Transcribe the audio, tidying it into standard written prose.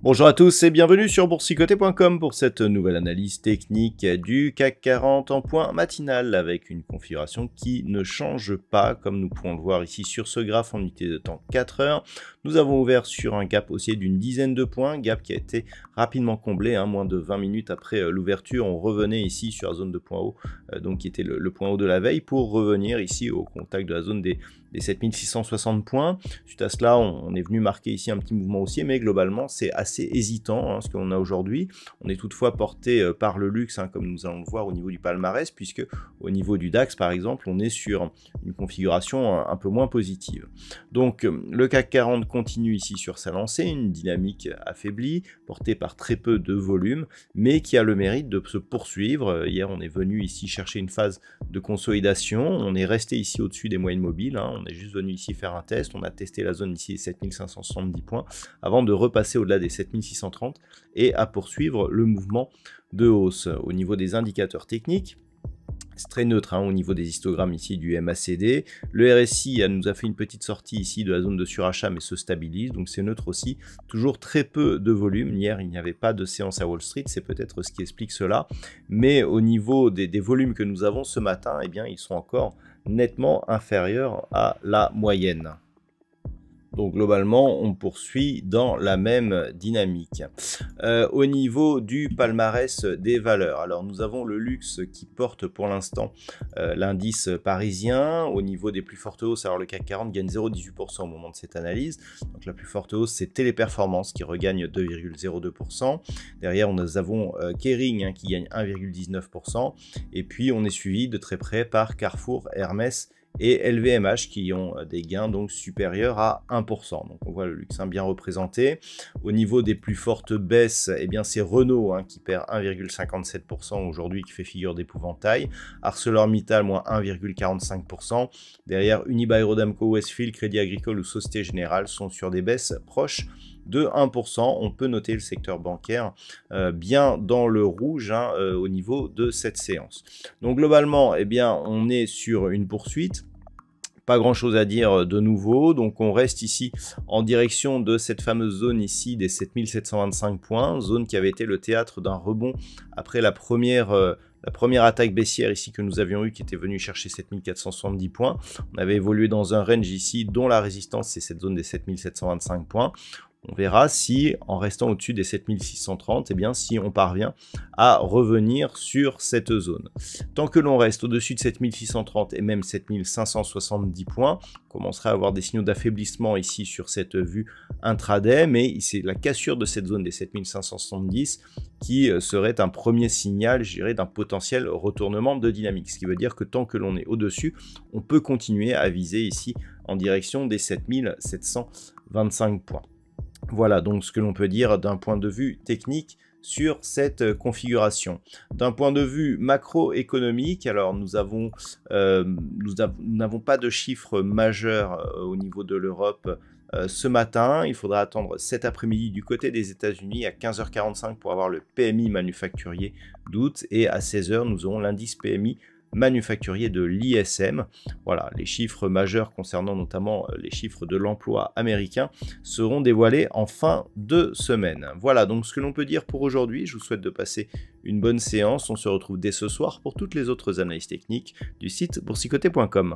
Bonjour à tous et bienvenue sur boursicoté.com pour cette nouvelle analyse technique du CAC 40 en point matinal avec une configuration qui ne change pas comme nous pouvons le voir ici sur ce graphe en unité de temps 4 heures. Nous avons ouvert sur un gap haussier d'une dizaine de points, gap qui a été rapidement comblé, moins de 20 minutes après l'ouverture. On revenait ici sur la zone de point haut, donc qui était le point haut de la veille, pour revenir ici au contact de la zone des 7660 points. Suite à cela, on est venu marquer ici un petit mouvement haussier, mais globalement, c'est assez hésitant ce qu'on a aujourd'hui. On est toutefois porté par le luxe, comme nous allons le voir au niveau du palmarès, puisque au niveau du DAX, par exemple, on est sur une configuration un peu moins positive. Donc, le CAC 40 continue ici sur sa lancée, une dynamique affaiblie, portée par très peu de volume, mais qui a le mérite de se poursuivre. Hier, on est venu ici chercher une phase de consolidation. On est resté ici au-dessus des moyennes mobiles. On est juste venu ici faire un test. On a testé la zone ici des 7570 points avant de repasser au-delà des 7630 et à poursuivre le mouvement de hausse. Au niveau des indicateurs techniques, c'est très neutre au niveau des histogrammes ici du MACD. Le RSI nous a fait une petite sortie ici de la zone de surachat mais se stabilise, donc c'est neutre aussi. Toujours très peu de volume. Hier, il n'y avait pas de séance à Wall Street, c'est peut-être ce qui explique cela. Mais au niveau des volumes que nous avons ce matin, eh bien, ils sont encore nettement inférieurs à la moyenne. Donc globalement, on poursuit dans la même dynamique. Au niveau du palmarès des valeurs, alors nous avons le luxe qui porte pour l'instant l'indice parisien. Au niveau des plus fortes hausses, alors le CAC 40 gagne 0,18% au moment de cette analyse. Donc la plus forte hausse, c'est Téléperformance qui regagne 2,02%. Derrière, nous avons Kering qui gagne 1,19%. Et puis, on est suivi de très près par Carrefour, Hermès et LVMH qui ont des gains donc supérieurs à 1%. Donc on voit le luxe bien représenté. Au niveau des plus fortes baisses, eh bien c'est Renault qui perd 1,57% aujourd'hui, qui fait figure d'épouvantail. ArcelorMittal moins 1,45%. Derrière Unibail-Rodamco, Westfield, Crédit Agricole ou Société Générale sont sur des baisses proches de 1%. On peut noter le secteur bancaire bien dans le rouge au niveau de cette séance. Donc globalement, eh bien, on est sur une poursuite. Pas grand chose à dire de nouveau, donc on reste ici en direction de cette fameuse zone ici des 7725 points, zone qui avait été le théâtre d'un rebond après la première attaque baissière ici que nous avions eue qui était venue chercher 7470 points. On avait évolué dans un range ici dont la résistance c'est cette zone des 7725 points. On verra si, en restant au-dessus des 7630, eh bien, si on parvient à revenir sur cette zone. Tant que l'on reste au-dessus de 7630 et même 7570 points, on commencera à avoir des signaux d'affaiblissement ici sur cette vue intraday, mais c'est la cassure de cette zone des 7570 qui serait un premier signal, je dirais, d'un potentiel retournement de dynamique. Ce qui veut dire que tant que l'on est au-dessus, on peut continuer à viser ici en direction des 7725 points. Voilà donc ce que l'on peut dire d'un point de vue technique sur cette configuration. D'un point de vue macroéconomique, alors nous n'avons pas de chiffres majeurs au niveau de l'Europe ce matin. Il faudra attendre cet après-midi du côté des États-Unis à 15h45 pour avoir le PMI manufacturier d'août et à 16h nous aurons l'indice PMI manufacturier de l'ISM. Voilà, les chiffres majeurs concernant notamment les chiffres de l'emploi américain seront dévoilés en fin de semaine. Voilà donc ce que l'on peut dire pour aujourd'hui. Je vous souhaite de passer une bonne séance. On se retrouve dès ce soir pour toutes les autres analyses techniques du site boursicoté.com.